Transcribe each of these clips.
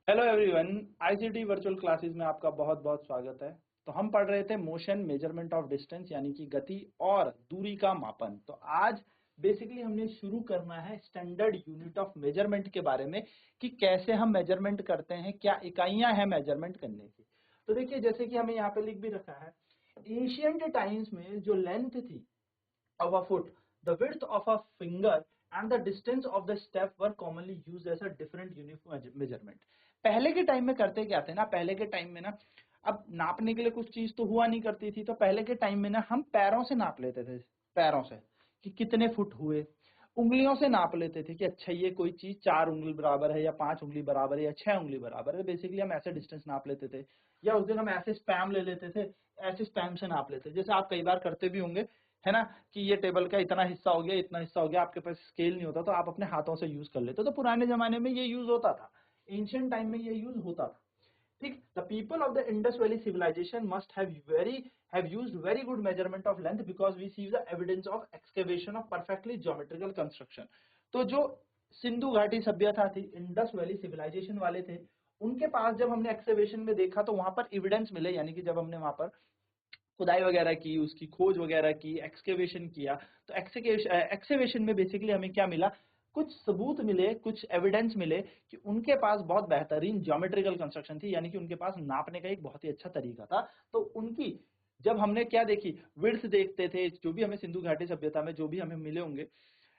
Hello everyone, ICT virtual classes में आपका बहुत बहुत स्वागत है। तो हम पढ़ रहे थे मोशन मेजरमेंट ऑफ डिस्टेंस यानी कि गति और दूरी का मापन। तो आज बेसिकली हमने शुरू करना है स्टैंडर्ड यूनिट ऑफ मेजरमेंट के बारे में कि कैसे हम मेजरमेंट करते हैं, क्या इकाइयां हैं मेजरमेंट करने की। तो देखिए, जैसे कि हमें यहाँ पे लिख भी रखा है, एशियंट टाइम्स में जो लेंथ थी of a foot, the width of a finger and the distance of the step were commonly used as a different unit of measurement। पहले के टाइम में करते क्या थे ना, पहले के टाइम में ना, अब नापने के लिए कुछ चीज तो हुआ नहीं करती थी, तो पहले के टाइम में ना हम पैरों से नाप लेते थे, पैरों से कि कितने फुट हुए। उंगलियों से नाप लेते थे कि अच्छा ये कोई चीज 4 उंगली बराबर है या 5 उंगली बराबर है या 6 उंगली बराबर है। बेसिकली हम ऐसे डिस्टेंस नाप लेते थे, या उस दिन हम ऐसे स्पैम ले लेते थे, ऐसे स्पैम से नाप लेते थे। जैसे आप कई बार करते भी होंगे, है ना, कि ये टेबल का इतना हिस्सा हो गया, इतना हिस्सा हो गया, आपके पास स्केल नहीं होता तो आप अपने हाथों से यूज कर लेते। तो पुराने जमाने में ये यूज होता था, एंशिएंट टाइम में ये यूज होता था। ठीक, the people of the Indus valley civilisation must have used very good measurement of length because we see the evidence of excavation of perfectly geometrical construction। तो जो सिंधु घाटी सभ्यता थी, इंडस वैली सिविलाइजेशन वाले थे, उनके पास जब हमने एक्सकेवेशन में देखा तो वहां पर एविडेंस मिले, यानी कि जब हमने वहां पर खुदाई वगैरह की, उसकी खोज वगैरह की, एक्सकेवेशन किया, तो एक्सकेवेशन में बेसिकली हमें क्या मिला, कुछ सबूत मिले, कुछ एविडेंस मिले कि उनके पास बहुत बेहतरीन ज्योमेट्रिकल कंस्ट्रक्शन थी, यानी कि उनके पास नापने का एक बहुत ही अच्छा तरीका था। तो उनकी जब हमने क्या देखी, विड्थ देखते थे, जो भी हमें सिंधु घाटी सभ्यता में जो भी हमें मिले होंगे,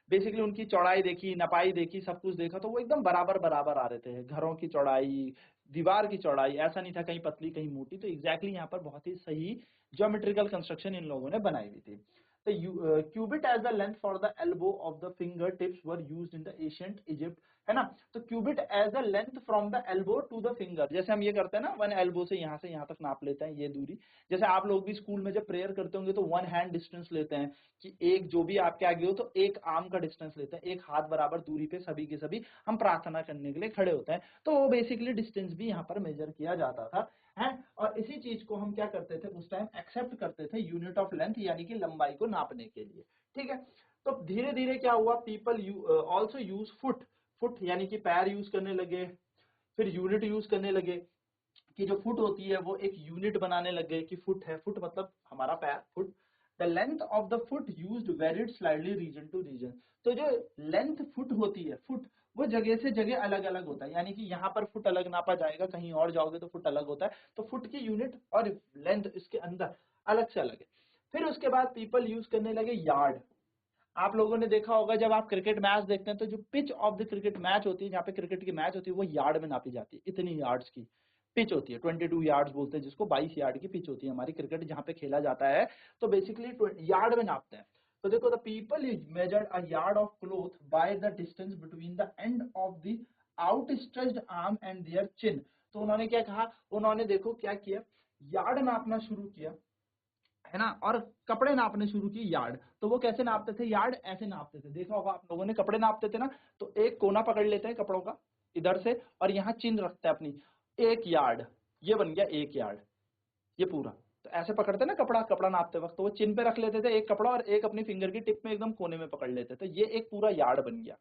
बेसिकली उनकी चौड़ाई देखी, नपाई देखी, सब कुछ देखा, तो वो एकदम बराबर बराबर आ रहे थे। घरों की चौड़ाई, दीवार की चौड़ाई, ऐसा नहीं था कहीं पतली कहीं मोटी। तो एग्जैक्टली यहाँ पर बहुत ही सही ज्योमेट्रिकल कंस्ट्रक्शन इन लोगों ने बनाई हुई थी। The cubit as the length for the elbow of the fingertips were used in the ancient Egypt, है ना। तो cubit as the length from the elbow to the finger, जैसे हम ये करते हैं ना, वन एल्बो से यहाँ तक नाप लेते हैं ये दूरी। जैसे आप लोग भी स्कूल में जब प्रेयर करते होंगे तो वन हैंड डिस्टेंस लेते हैं, कि एक जो भी आपके आगे हो तो एक आर्म का डिस्टेंस लेते हैं, एक हाथ बराबर दूरी पे सभी के सभी हम प्रार्थना करने के लिए खड़े होते हैं। तो वो बेसिकली डिस्टेंस भी यहाँ पर मेजर किया जाता था, है। और इसी चीज को हम क्या करते थे उस टाइम, एक्सेप्ट करते थे यूनिट ऑफ लेंथ, यानी कि लंबाई को नापने के लिए। ठीक है। तो धीरे धीरे क्या हुआ, people also use foot, foot यानी कि पैर यूज करने लगे, फिर यूनिट यूज करने लगे, कि जो फुट होती है वो एक यूनिट बनाने लग गए कि फुट है, फुट मतलब हमारा पैर, foot. The length of the foot used varied slightly region to region. तो जो लेंथ फुट होती है, फुट वो जगह से जगह अलग अलग होता है, यानी कि यहाँ पर फुट अलग नापा जाएगा, कहीं और जाओगे तो फुट अलग होता है। तो फुट की यूनिट और लेंथ इसके अंदर अलग से अलग है। फिर उसके बाद पीपल यूज करने लगे यार्ड। आप लोगों ने देखा होगा जब आप क्रिकेट मैच देखते हैं तो जो pitch of the cricket match होती है, जहाँ पे क्रिकेट की मैच होती है, वो यार्ड में नापी जाती है। इतनी यार्ड्स की पिच होती है, 22 यार्ड्स बोलते हैं जिसको, 22 यार्ड की पिच होती है हमारी क्रिकेट जहाँ पे खेला जाता है। तो बेसिकली यार्ड में नापते हैं। तो देखो, the people measured a yard of cloth by the distance between the end of the outstretched arm and their chin. तो उन्होंने क्या कहा, उन्होंने देखो क्या किया, यार्ड नापना शुरू किया, है ना, और कपड़े नापने शुरू की यार्ड। तो वो कैसे नापते थे, यार्ड ऐसे नापते थे, देखा होगा आप लोगों ने, कपड़े नापते थे ना, तो एक कोना पकड़ लेते हैं कपड़ों का इधर से, और यहाँ चिन्ह रखते हैं अपनी, 1 यार्ड, ये बन गया 1 यार्ड, ये पूरा। तो ऐसे पकड़ते ना कपड़ा, कपड़ा नापते वक्त, तो वो चिन्ह पे रख लेते थे एक कपड़ा, और एक अपनी फिंगर की टिप में एकदम कोने में पकड़ लेते थे, ये एक पूरा यार्ड बन गया।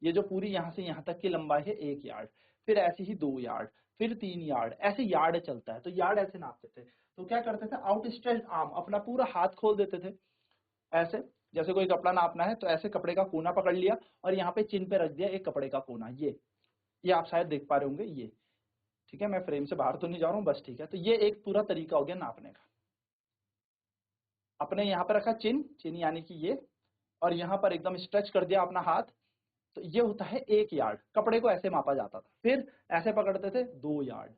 ये जो पूरी यहाँ से यहाँ तक की लंबाई है 1 यार्ड। फिर ऐसे ही 2 यार्ड, फिर 3 यार्ड, ऐसे यार्ड चलता है। तो यार्ड ऐसे नापते थे। तो क्या करते थे, आउटस्ट्रेच्ड आर्म, अपना पूरा हाथ खोल देते थे ऐसे, जैसे कोई कपड़ा नापना है तो ऐसे कपड़े का कोना पकड़ लिया और यहाँ पे चिन्ह पे रख दिया एक कपड़े का कोना, ये आप शायद देख पा रहे होंगे ये। ठीक है, मैं फ्रेम से बाहर तो नहीं जा रहा हूँ बस, ठीक है। तो ये एक पूरा तरीका हो गया नापने का। अपने यहाँ पर रखा चिन्ह, चिन्ह यानी कि ये, और यहाँ पर एकदम स्ट्रेच कर दिया अपना हाथ। तो ये होता है 1 यार्ड, कपड़े को ऐसे मापा जाता था। फिर ऐसे पकड़ते थे 2 यार्ड,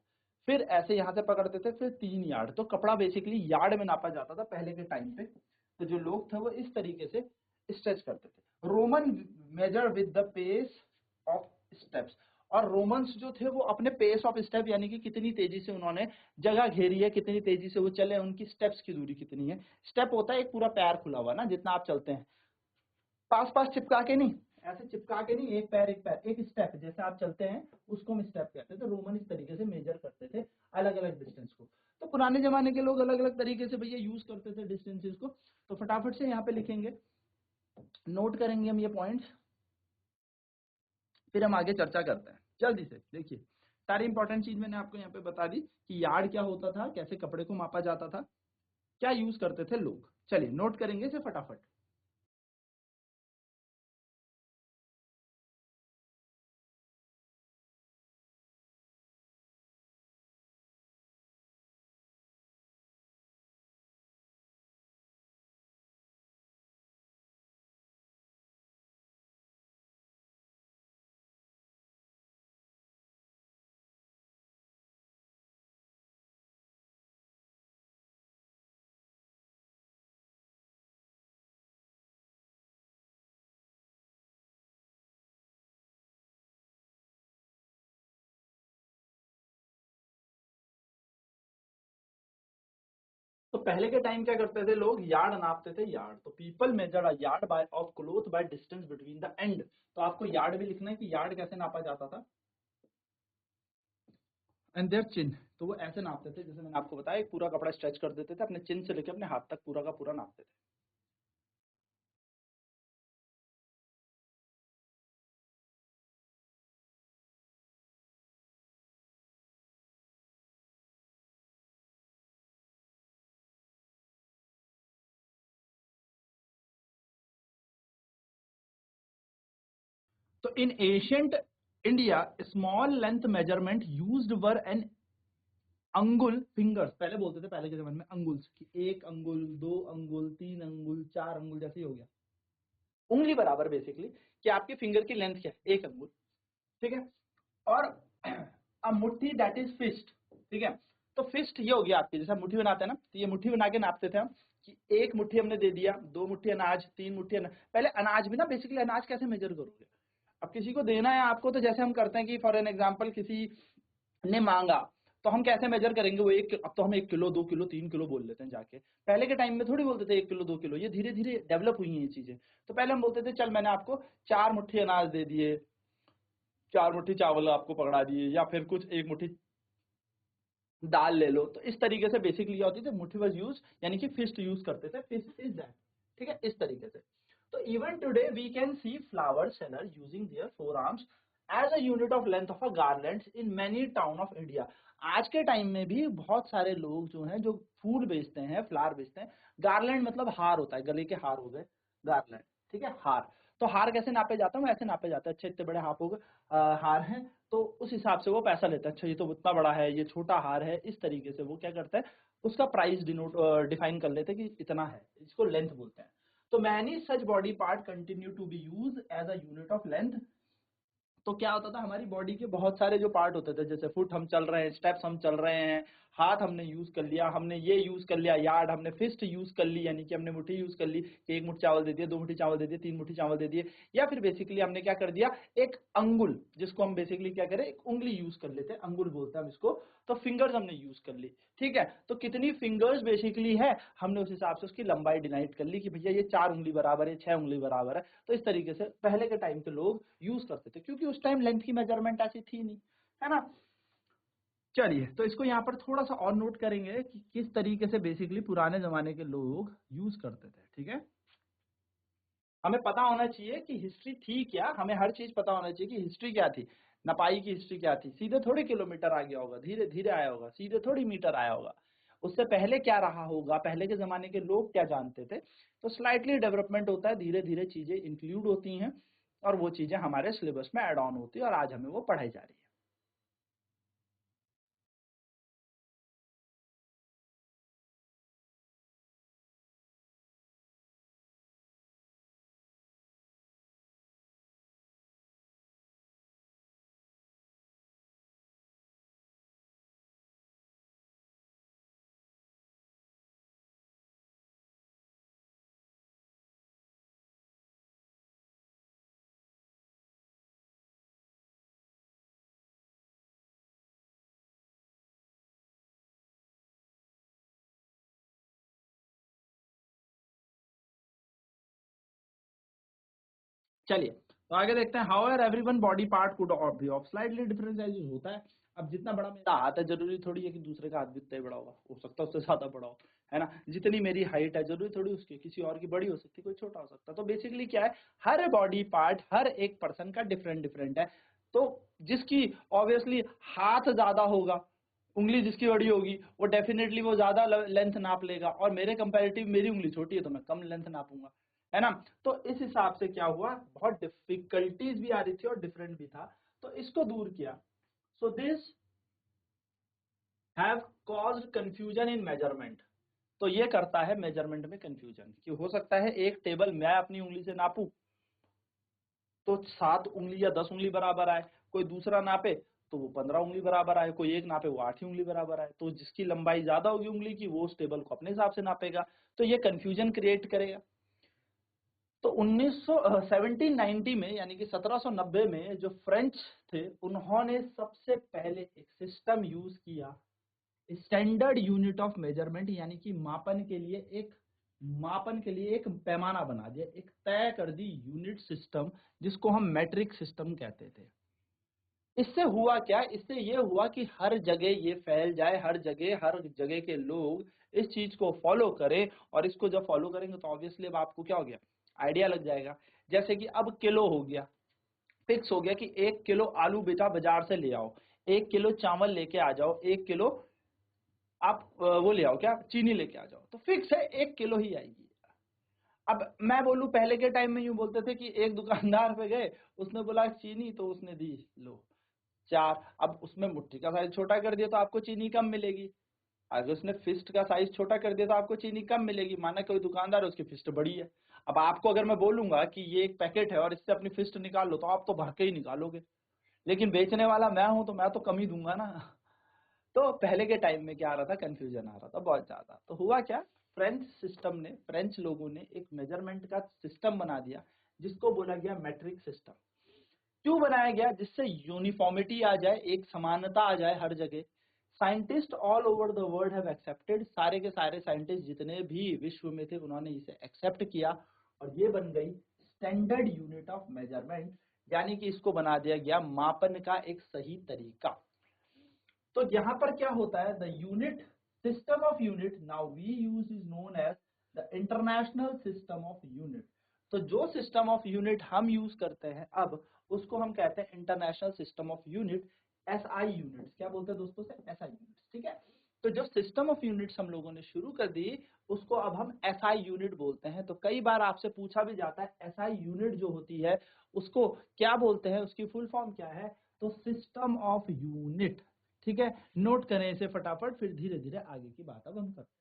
फिर ऐसे यहाँ से पकड़ते थे, फिर 3 यार्ड। तो कपड़ा बेसिकली यार्ड में नापा जाता था पहले के टाइम पे। तो जो लोग थे वो इस तरीके से स्ट्रेच करते थे। Roman measure with the pace of steps, और रोमन्स जो थे वो अपने पेस ऑफ स्टेप, यानी कि कितनी तेजी से उन्होंने जगह घेरी है, कितनी तेजी से वो चले, उनकी स्टेप्स की दूरी कितनी है। स्टेप होता है एक पूरा पैर खुला हुआ ना, जितना आप चलते हैं, पास पास चिपका के नहीं, ऐसे चिपका के नहीं, एक पैर एक पैर, एक स्टेप जैसे आप चलते हैं उसको हम स्टेप कहते हैं। तो रोमन इस तरीके से मेजर करते थे अलग अलग डिस्टेंस को। तो पुराने जमाने के लोग अलग अलग तरीके से भैया यूज करते थे डिस्टेंसेस को। तो फटाफट से यहाँ पे लिखेंगे, नोट करेंगे हम ये पॉइंट्स, फिर हम आगे चर्चा करते हैं। जल्दी से देखिए, सारी इंपॉर्टेंट चीज मैंने आपको यहाँ पे बता दी कि यार्ड क्या होता था, कैसे कपड़े को मापा जाता था, क्या यूज करते थे लोग। चलिए नोट करेंगे इसे फटाफट। तो पहले के टाइम क्या करते थे लोग, यार्ड नापते थे, यार्ड। तो people measured a yard by of cloth by distance between the end. तो आपको यार्ड भी लिखना है कि यार्ड कैसे नापा जाता था। एंड देयर चिन, तो वो ऐसे नापते थे, जैसे मैंने आपको बताया, एक पूरा कपड़ा स्ट्रेच कर देते थे, अपने चिन से लेकर अपने हाथ तक पूरा का पूरा नापते थे। तो in ancient India small length measurement used were N अंगुल फिंगर्स। पहले बोलते थे पहले के जमाने में अंगुल्स, कि एक अंगुल, दो अंगुल, तीन अंगुल, चार अंगुल, जैसे ही हो गया उंगली बराबर बेसिकली, कि आपके फिंगर की लेंथ क्या है, एक अंगुल। ठीक है। और अ मुट्ठी दैट इज फिस्ट। ठीक है। तो फिस्ट ये हो गया आपकी, जैसे मुट्ठी बनाते हैं ना, तो ये मुट्ठी बना के नापते थे हम, कि एक मुट्ठी हमने दे दिया, दो मुट्ठी अनाज, तीन मुट्ठी अनाज। पहले अनाज भी ना, बेसिकली अनाज कैसे मेजर करोगे, अब किसी को देना है आपको, तो जैसे हम करते हैं कि फॉर एन एग्जांपल किसी ने मांगा, तो हम कैसे मेजर करेंगे वो एक, अब तो हम 1 किलो 2 किलो 3 किलो बोल लेते हैं जाके। पहले के टाइम में थोड़ी बोलते थे 1 किलो 2 किलो, ये धीरे धीरे डेवलप हुई हैं ये चीजें। तो पहले हम बोलते थे चल मैंने आपको 4 मुट्ठी अनाज दे दिए, 4 मुट्ठी चावल आपको पकड़ा दिए, या फिर कुछ 1 मुट्ठी दाल ले लो। तो इस तरीके से बेसिकली क्या होती थी, मुट्ठी वाज यूज, यानी कि फिस्ट यूज करते थे, फिस्ट इज दैट। ठीक है, इस तरीके से। तो even today we can see flower seller using their four arms as a unit of length of a garland in many town of India. आज के टाइम में भी बहुत सारे लोग जो हैं, जो फूल बेचते हैं, फ्लावर बेचते हैं। गार्लैंड मतलब हार होता है, गले के हार हो गए गार्लैंड। ठीक है, हार। तो हार कैसे नापे जाता है, ऐसे नापे जाते हैं, अच्छे इतने बड़े हाथ हो गए, हार हैं, तो उस हिसाब से वो पैसा लेता है। अच्छा ये तो उतना बड़ा है, ये छोटा हार है, इस तरीके से वो क्या करता है, उसका प्राइस डिनोट डिफाइन कर लेते हैं कि इतना है, इसको लेंथ बोलते हैं। तो many such body part continue to be use as a unit of length. तो क्या होता था, हमारी बॉडी के बहुत सारे जो पार्ट होते थे, जैसे फुट हम चल रहे हैं, स्टेप्स हम चल रहे हैं, हाथ हमने यूज कर लिया, हमने ये यूज कर लिया, यार्ड हमने फिस्ट यूज कर ली, यानी कि हमने मुट्ठी यूज कर ली, कि एक मुट्ठी चावल दे दिए, 2 मुट्ठी चावल दे दिए, 3 मुट्ठी चावल दे दिए। या फिर बेसिकली हमने क्या कर दिया, एक अंगुल, जिसको हम बेसिकली क्या करें, एक उंगली यूज कर लेते हैं, अंगुल बोलते हैं हम इसको। तो फिंगर्स हमने यूज कर ली। ठीक है। तो कितनी फिंगर्स बेसिकली है, हमने उस हिसाब से उसकी लंबाई डिनाइड कर ली, कि भैया ये 4 उंगली बराबर है, 6 उंगली बराबर है। तो इस तरीके से पहले के टाइम के लोग यूज करते थे, क्योंकि उस टाइम लेंथ की मेजरमेंट ऐसी थी नहीं, है ना। चलिए, तो इसको यहाँ पर थोड़ा सा और नोट करेंगे कि किस तरीके से बेसिकली पुराने जमाने के लोग यूज करते थे। ठीक है। हमें पता होना चाहिए कि हिस्ट्री थी क्या, हमें हर चीज पता होना चाहिए कि हिस्ट्री क्या थी। नपाई की हिस्ट्री क्या थी, सीधे थोड़ी किलोमीटर आ गया होगा, धीरे धीरे आया होगा, सीधे थोड़ी मीटर आया होगा। उससे पहले क्या रहा होगा, पहले के जमाने के लोग क्या जानते थे। तो स्लाइटली डेवलपमेंट होता है, धीरे धीरे चीजें इंक्लूड होती हैं, और वो चीजें हमारे सिलेबस में एड ऑन होती है, और आज हमें वो पढ़ाई जा रही है। चलिए, तो आगे देखते हैं। How ever everyone body part could be of slightly different sizes होता है। अब जितना बड़ा मेरा हाथ है, जरूरी थोड़ी है कि दूसरे का हाथ भी उतना ही बड़ा होगा, हो सकता है उससे ज्यादा बड़ा हो, है ना। जितनी मेरी हाइट है, जरूरी थोड़ी उसकी किसी और की बड़ी हो सकती है, कोई छोटा हो सकता है। तो बेसिकली क्या है, हर बॉडी पार्ट हर एक पर्सन का डिफरेंट डिफरेंट है। तो जिसकी ऑब्वियसली हाथ ज्यादा होगा, उंगली जिसकी बड़ी होगी वो डेफिनेटली वो ज्यादा लेंथ नाप लेगा, और मेरे कंपैरेटिव मेरी उंगली छोटी है तो मैं कम लेंथ नापूंगा, है ना। तो इस हिसाब से क्या हुआ, बहुत डिफिकल्टीज भी आ रही थी और डिफरेंट भी था, तो इसको दूर किया। So this have caused confusion in measurement. तो ये करता है मेजरमेंट में कंफ्यूजन, कि हो सकता है एक टेबल मैं अपनी उंगली से नापूं तो 7 उंगली या 10 उंगली बराबर आए, कोई दूसरा नापे तो वो 15 उंगली बराबर आए, कोई एक नापे वो 8 ही उंगली बराबर आए। तो जिसकी लंबाई ज्यादा होगी उंगली की वो उस टेबल को अपने हिसाब से नापेगा, तो ये कंफ्यूजन क्रिएट करेगा। तो 1790 में यानी कि 1790 में जो फ्रेंच थे उन्होंने सबसे पहले एक सिस्टम यूज किया, स्टैंडर्ड यूनिट ऑफ मेजरमेंट, यानी कि मापन के लिए एक पैमाना बना दिया, एक तय कर दी यूनिट सिस्टम, जिसको हम मैट्रिक सिस्टम कहते थे। इससे हुआ क्या, इससे ये हुआ कि हर जगह ये फैल जाए, हर जगह के लोग इस चीज को फॉलो करें, और इसको जब फॉलो करेंगे तो ऑब्वियसली अब आपको क्या हो गया, आइडिया लग जाएगा। जैसे कि अब किलो हो गया, फिक्स हो गया कि 1 किलो आलू बेटा बाजार से ले आओ, 1 किलो चावल लेके आ जाओ, 1 किलो आप वो ले आओ, क्या चीनी लेके आ जाओ, तो फिक्स है 1 किलो ही आएगी। अब मैं बोलूं, पहले के टाइम में यूं बोलते थे कि एक दुकानदार पे गए, उसने बोला चीनी, तो उसने दी लो 4, अब उसमें मुट्ठी का साइज छोटा कर दिया तो आपको चीनी कम मिलेगी, अगर उसने फिस्ट का साइज छोटा कर दिया तो आपको चीनी कम मिलेगी। माना कोई दुकानदार है उसकी फिस्ट बड़ी है, अब आपको अगर मैं बोलूंगा कि ये एक पैकेट है और इससे अपनी फिस्ट निकाल लो, तो आप तो भर के ही निकालोगे, लेकिन बेचने वाला मैं हूं तो मैं तो कम ही दूंगा ना। तो पहले के टाइम में क्या आ रहा था, कंफ्यूजन आ रहा था बहुत ज्यादा। तो हुआ क्या, फ्रेंच लोगों ने एक मेजरमेंट का सिस्टम बना दिया, जिसको बोला गया मैट्रिक सिस्टम। क्यों बनाया गया, जिससे यूनिफॉर्मिटी आ जाए, एक समानता आ जाए हर जगह। Scientist all over the world have accepted, सारे के सारे साइंटिस्ट जितने भी विश्व में थे उन्होंने इसे एक्सेप्ट किया, और ये बन गई स्टैंडर्ड यूनिट ऑफ मेजरमेंट, यानी कि इसको बना दिया गया मापन का एक सही तरीका। तो यहां पर क्या होता है, the unit system of unit now we use is known as the international system of unit. तो जो सिस्टम ऑफ यूनिट हम यूज करते हैं अब, उसको हम कहते हैं international system of unit, SI units. क्या बोलते हैं दोस्तों से, एसआई यूनिट्स, ठीक है। तो जो सिस्टम ऑफ यूनिट्स हम लोगों ने शुरू कर दी, उसको अब हम एसआई यूनिट बोलते हैं। तो कई बार आपसे पूछा भी जाता है एसआई यूनिट जो होती है उसको क्या बोलते हैं, उसकी फुल फॉर्म क्या है, तो सिस्टम ऑफ यूनिट, ठीक है। नोट करें इसे फटाफट, फिर धीरे धीरे आगे की बात अब हम करते हैं।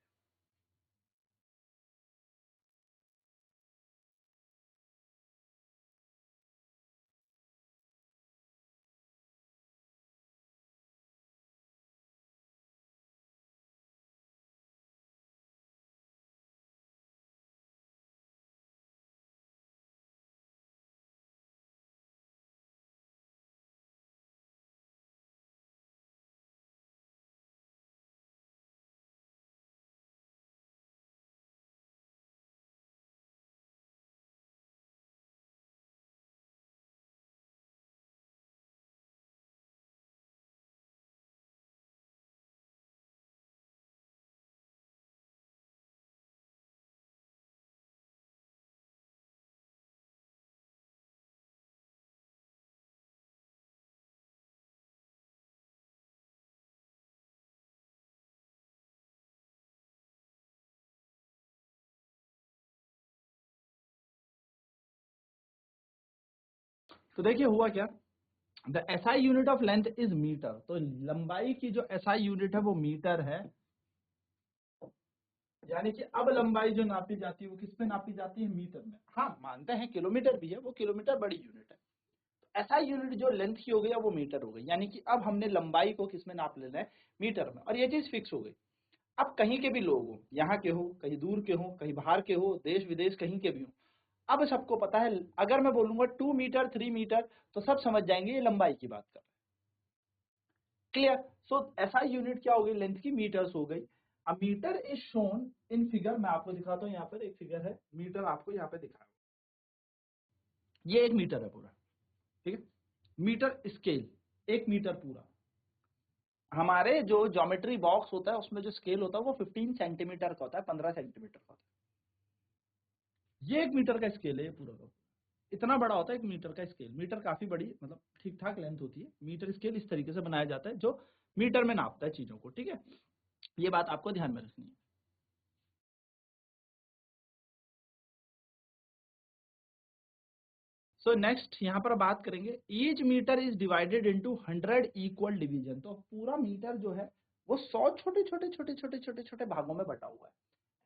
तो देखिए हुआ क्या, the SI unit of length is metre. तो लंबाई की जो एसआई यूनिट है वो मीटर है, यानी कि अब लंबाई जो नापी जाती है वो किस पे नापी जाती है, मीटर में। हाँ मानते हैं किलोमीटर भी है, वो किलोमीटर बड़ी यूनिट है। एसआई यूनिट जो लेंथ की हो गई वो मीटर हो गई, यानी कि अब हमने लंबाई को किस में नाप लेना है, मीटर में, और ये चीज फिक्स हो गई। अब कहीं के भी लोग हो, यहाँ के हो, कहीं दूर के हो, कहीं बाहर के हो, देश विदेश कहीं के भी हो, अब सबको पता है, अगर मैं बोलूंगा 2 मीटर 3 मीटर तो सब समझ जाएंगे ये लंबाई की बात कर रहे हैं। क्लियर। सो एसआई यूनिट क्या हो गई, लेंथ की मीटर्स हो गई। अब metre is shown in figure, मैं आपको दिखाता हूँ, यहाँ पर एक फिगर है, मीटर आपको यहाँ पे दिखा, ये 1 मीटर है पूरा, ठीक है। मीटर स्केल 1 मीटर पूरा। हमारे जो ज्योमेट्री बॉक्स होता है उसमें जो स्केल होता है वो 15 सेंटीमीटर का होता है, 15 सेंटीमीटर का होता है। ये 1 मीटर का स्केल है ये पूरा का। इतना बड़ा होता है एक मीटर का स्केल। मीटर काफी बड़ी मतलब ठीक ठाक लेंथ होती है। मीटर स्केल इस तरीके से बनाया जाता है जो मीटर में नापता है चीजों को, ठीक है। ये बात आपको ध्यान में रखनी है। सो नेक्स्ट यहाँ पर बात करेंगे, each metre is divided into 100 equal division. तो पूरा मीटर जो है वो 100 छोटे छोटे छोटे छोटे छोटे छोटे भागों में बटा हुआ है।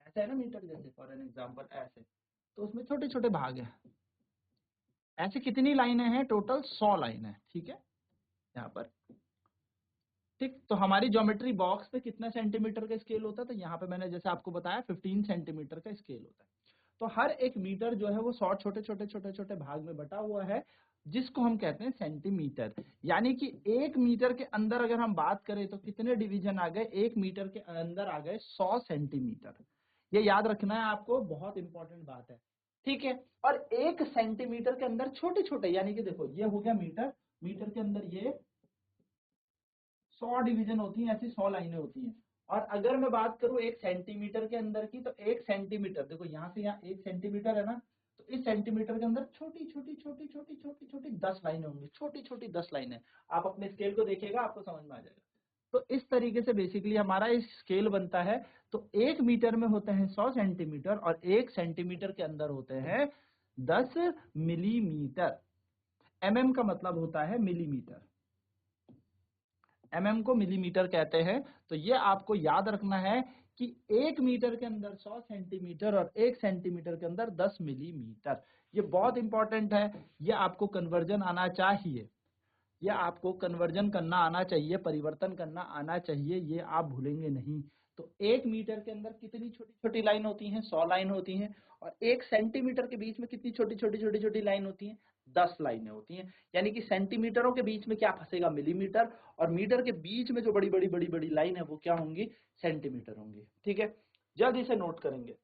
ऐसा है ना मीटर, जैसे फॉर एन एग्जांपल ऐसे, तो उसमें छोटे छोटे भाग हैं। ऐसे कितनी लाइनें हैं? टोटल 100 लाइनें, ठीक है यहाँ पर। ठीक, तो हमारी ज्योमेट्री बॉक्स में कितना सेंटीमीटर का स्केल होता है? तो यहाँ पे मैंने जैसे आपको बताया 15 सेंटीमीटर का स्केल होता है। तो हर एक मीटर जो है वो 100 छोटे छोटे छोटे छोटे भाग में बटा हुआ है, जिसको हम कहते हैं सेंटीमीटर। यानी कि एक मीटर के अंदर अगर हम बात करें तो कितने डिवीजन आ गए? एक मीटर के अंदर आ गए 100 सेंटीमीटर। ये याद रखना है आपको, बहुत इंपॉर्टेंट बात है, ठीक है। और एक सेंटीमीटर के अंदर छोटे छोटे, यानी कि देखो ये हो गया मीटर, मीटर के अंदर ये 100 डिवीजन होती हैं, ऐसी 100 लाइनें होती हैं। और अगर मैं बात करूं एक सेंटीमीटर के अंदर की, तो एक सेंटीमीटर, देखो यहाँ से यहाँ 1 सेंटीमीटर है ना, तो इस सेंटीमीटर के अंदर छोटी छोटी छोटी छोटी छोटी छोटी 10 लाइनें होंगी, छोटी छोटी 10 लाइनें। आप अपने स्केल को देखिएगा, आपको समझ में आ जाएगा। तो इस तरीके से बेसिकली हमारा इस स्केल बनता है। तो एक मीटर में होते हैं 100 सेंटीमीटर और एक सेंटीमीटर के अंदर होते हैं 10 मिलीमीटर। एमएम का मतलब होता है मिलीमीटर, एमएम को मिलीमीटर कहते हैं। तो ये आपको याद रखना है कि एक मीटर के अंदर 100 सेंटीमीटर और एक सेंटीमीटर के अंदर 10 मिलीमीटर। ये बहुत इंपॉर्टेंट है, ये आपको कन्वर्जन आना चाहिए, ये आपको कन्वर्जन करना आना चाहिए, परिवर्तन करना आना चाहिए, ये आप भूलेंगे नहीं। तो एक मीटर के अंदर कितनी छोटी छोटी लाइन होती हैं? 100 लाइन होती हैं। और एक सेंटीमीटर के बीच में कितनी छोटी छोटी छोटी छोटी लाइन होती हैं? 10 लाइनें होती हैं। यानी कि सेंटीमीटरों के बीच में क्या फंसेगा? मिलीमीटर। और मीटर के बीच में जो बड़ी बड़ी बड़ी बड़ी लाइन है वो क्या होंगी? सेंटीमीटर होंगी, ठीक है। जल्दी से नोट करेंगे।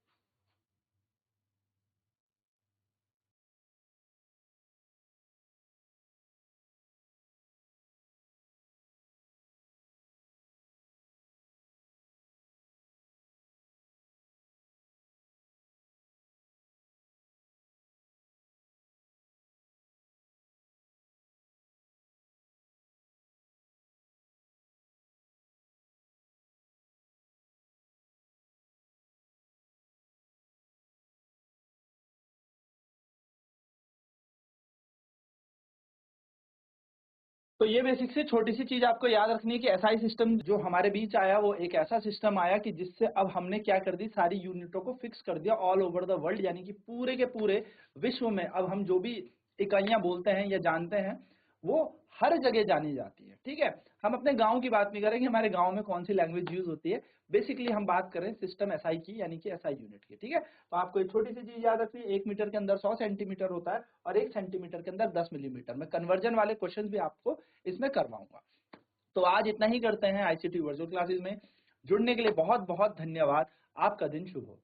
तो ये बेसिक से छोटी सी चीज आपको याद रखनी है कि एसआई सिस्टम जो हमारे बीच आया वो एक ऐसा सिस्टम आया कि जिससे अब हमने क्या कर दी, सारी यूनिटों को फिक्स कर दिया ऑल ओवर द वर्ल्ड। यानी कि पूरे के पूरे विश्व में अब हम जो भी इकाइयां बोलते हैं या जानते हैं वो हर जगह जानी जाती है, ठीक है। हम अपने गांव की बात नहीं करेंगे, हमारे गांव में कौन सी लैंग्वेज यूज होती है, बेसिकली हम बात करें सिस्टम एसआई की, यानी कि एसआई यूनिट की, ठीक है। तो आपको एक छोटी सी चीज याद रखनी है, एक मीटर के अंदर 100 सेंटीमीटर होता है और एक सेंटीमीटर के अंदर 10 मिलीमीटर। मैं कन्वर्जन वाले क्वेश्चन भी आपको इसमें करवाऊंगा। तो आज इतना ही करते हैं आईसीटी वर्चुअल क्लासेस में। जुड़ने के लिए बहुत बहुत धन्यवाद। आपका दिन शुभ हो।